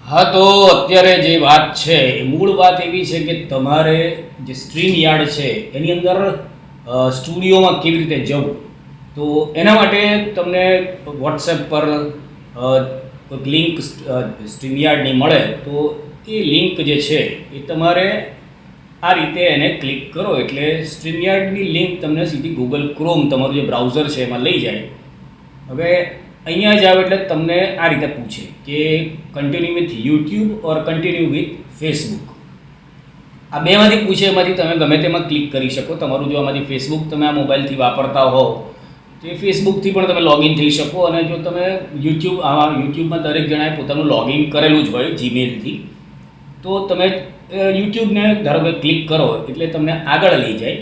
હા, તો અત્યારે જે વાત છે એ મૂળ વાત એવી છે કે તમારે જે સ્ટ્રીમ યાર્ડ છે એની અંદર સ્ટુડિયોમાં કેવી રીતે જવું. તો એના માટે તમને વોટ્સએપ પર કોઈક લિંક સ્ટ્રીમ યાર્ડની મળે તો એ લિંક જે છે એ તમારે આ રીતે એને ક્લિક કરો એટલે સ્ટ્રીમ યાર્ડની લિંક તમને સીધી ગૂગલ ક્રોમ તમારું જે બ્રાઉઝર છે એમાં લઈ જાય. હવે અહીંયા જાવ એટલે તમને આ રીતે પૂછે કે continue with YouTube or continue with Facebook. આ બેમાંથી પૂછે, એમાંથી તમે ગમે તેમાં ક્લિક કરી શકો. તમારું જો આમાંથી ફેસબુક તમે આ મોબાઈલથી વાપરતા હો તો એ ફેસબુકથી પણ તમે લોગિન થઈ શકો. અને જો તમે યુટ્યુબમાં દરેક જણાએ પોતાનું લોગિન કરેલું જ હોય જીમેલથી, તો તમે યુટ્યુબને ધારો કે ક્લિક કરો એટલે તમને આગળ લઈ જાય.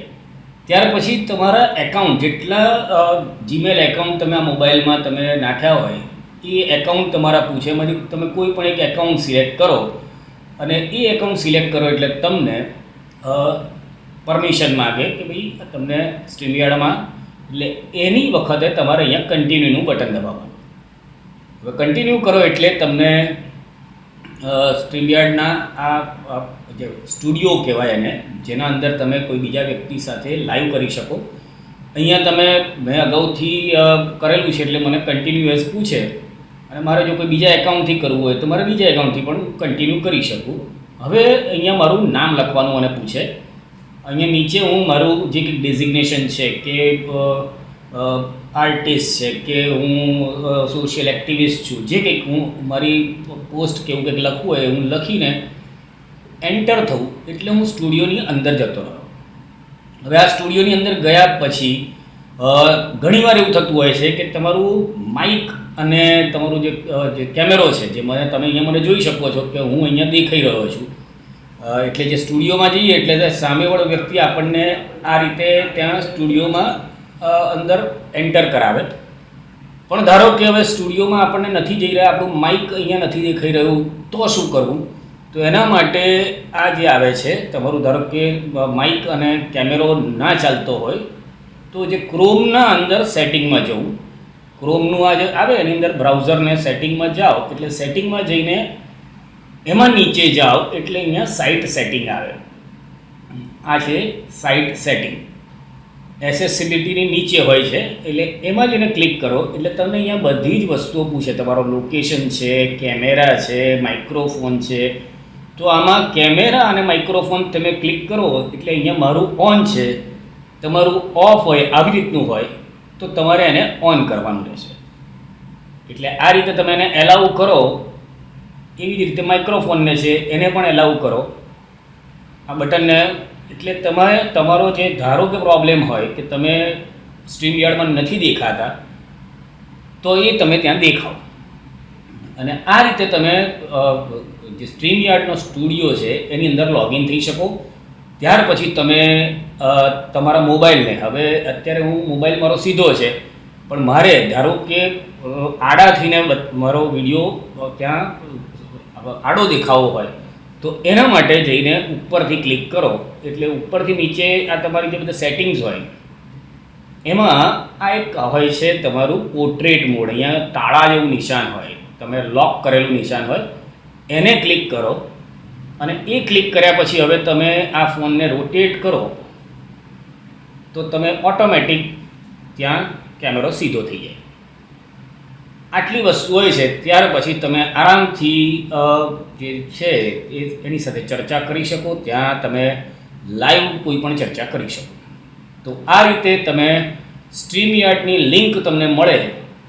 ત્યાર પછી તમારા એકાઉન્ટ જેટલા જીમેલ એકાઉન્ટ તમે આ મોબાઈલમાં તમે નાખ્યા હોય એ એકાઉન્ટ તમારા પૂછે. એમાંથી તમે કોઈ પણ એક એકાઉન્ટ સિલેક્ટ કરો અને એ એકાઉન્ટ સિલેક્ટ કરો એટલે તમને પરમિશન માગે કે ભાઈ તમને સ્ટ્રીમ યાર્ડમાં, એટલે એની વખતે તમારે અહીંયા કન્ટિન્યુનું બટન દબાવવાનું. હવે કન્ટિન્યુ કરો એટલે તમને સ્ટ્રીમ યાર્ડના આ જે સ્ટુડિયો કહેવાય એને, જેના અંદર તમે કોઈ બીજા વ્યક્તિ સાથે લાઈવ કરી શકો. અહીંયા મેં અગાઉથી કરેલું છે એટલે મને કન્ટિન્યુઅસ પૂછે, અને મારે જો કોઈ બીજા એકાઉન્ટથી કરવું હોય તો મારે બીજા એકાઉન્ટથી પણ કન્ટિન્યુ કરી શકું. હવે અહીંયા મારું નામ લખવાનું મને પૂછે. અહીંયા નીચે હું મારું જે કંઈક ડેઝિગ્નેશન છે કે આર્ટિસ્ટ છે કે હું સોશિયલ એક્ટિવિસ્ટ છું, જે કંઈક હું મારી પોસ્ટ કે એવું કંઈક લખવું હોય હું લખીને એન્ટર થવું એટલે હું સ્ટુડિયોની અંદર જતો રહ્યો. હવે આ સ્ટુડિયોની અંદર ગયા પછી ઘણીવાર એવું થતું હોય છે કે તમારું માઇક અને તમારું જે કેમેરો છે, જે તમે અહીંયા મને જોઈ શકો છો કે હું અહીંયા દેખાઈ રહ્યો છું. એટલે જે સ્ટુડિયોમાં જઈએ એટલે સામેવાળો વ્યક્તિ આપણને આ રીતે ત્યાં સ્ટુડિયોમાં અંદર એન્ટર કરાવે. પણ ધારો કે હવે સ્ટુડિયોમાં આપણને નથી જઈ રહ્યા, આપણું માઇક અહીંયા નથી દેખાઈ રહ્યું, તો શું કરવું? તો એના માટે આ જે આવે છે તમારું, ધારો કે માઇક અને કેમેરો ના ચાલતો હોય તો જે ક્રોમના અંદર સેટિંગમાં જવું. ક્રોમનું આ જે આવે એની અંદર બ્રાઉઝરને સેટિંગમાં જાઓ એટલે સેટિંગમાં જઈને એમાં નીચે જાઓ એટલે અહીંયા સાઇટ સેટિંગ આવે. આ છે સાઇટ સેટિંગ, એસેસિબિલિટીની નીચે હોય છે. એટલે એમાં જઈને ક્લિક કરો એટલે તમને અહીંયા બધી જ વસ્તુઓ પૂછે. તમારો લોકેશન છે, કેમેરા છે, માઇક્રોફોન છે. તો આમાં કેમેરા અને માઇક્રોફોન તમે ક્લિક કરો એટલે અહીંયા મારું ઓન છે, તમારું ઓફ હોય આવી રીતનું હોય તો તમારે એને ઓન કરવાનું રહેશે. એટલે આ રીતે તમે એને એલાઉ કરો. એવી જ રીતે માઇક્રોફોનને છે એને પણ એલાઉ કરો આ બટનને. એટલે તમારો જે ધારો કે પ્રોબ્લેમ હોય કે તમે સ્ટ્રીમ યાર્ડમાં નથી દેખાતા તો એ તમે ત્યાં દેખાઓ. અને આ રીતે તમે જે સ્ટ્રીમ યાર્ડનો સ્ટુડિયો છે એની અંદર લોગિન થઈ શકો. ત્યાર પછી તમે તમારા મોબાઈલને, હવે અત્યારે મોબાઈલ મારો સીધો છે પણ મારે ધારો કે આડા થઈને મારો વિડીયો ત્યાં આડો દેખાવો હોય તો એના માટે જઈને ઉપરથી ક્લિક કરો એટલે ઉપરથી નીચે આ તમારી જે બધા સેટિંગ્સ હોય એમાં આ એક હોય છે તમારું પોર્ટ્રેટ મોડ. અહીંયા તાળા જેવું નિશાન હોય, તમે લોક કરેલું નિશાન હોય, એને ક્લિક કરો. અને એ ક્લિક કર્યા પછી હવે તમે આ ફોનને રોટેટ કરો તો તમે ઓટોમેટિક ત્યાં કેમેરો સીધો થઈ જાય. આટલી વસ્તુ હોય છે. ત્યાર પછી તમે આરામથી જે છે એની સાથે ચર્ચા કરી શકો, ત્યાં તમે લાઈવ કોઈ પણ ચર્ચા કરી શકો. તો આ રીતે તમે સ્ટ્રીમ યાર્ડની લિંક તમને મળે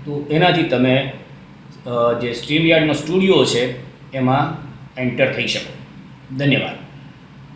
તો એનાથી તમે જે સ્ટ્રીમ યાર્ડનો સ્ટુડિયો છે એમાં એન્ટર થઈ શકો. ધન્યવાદ.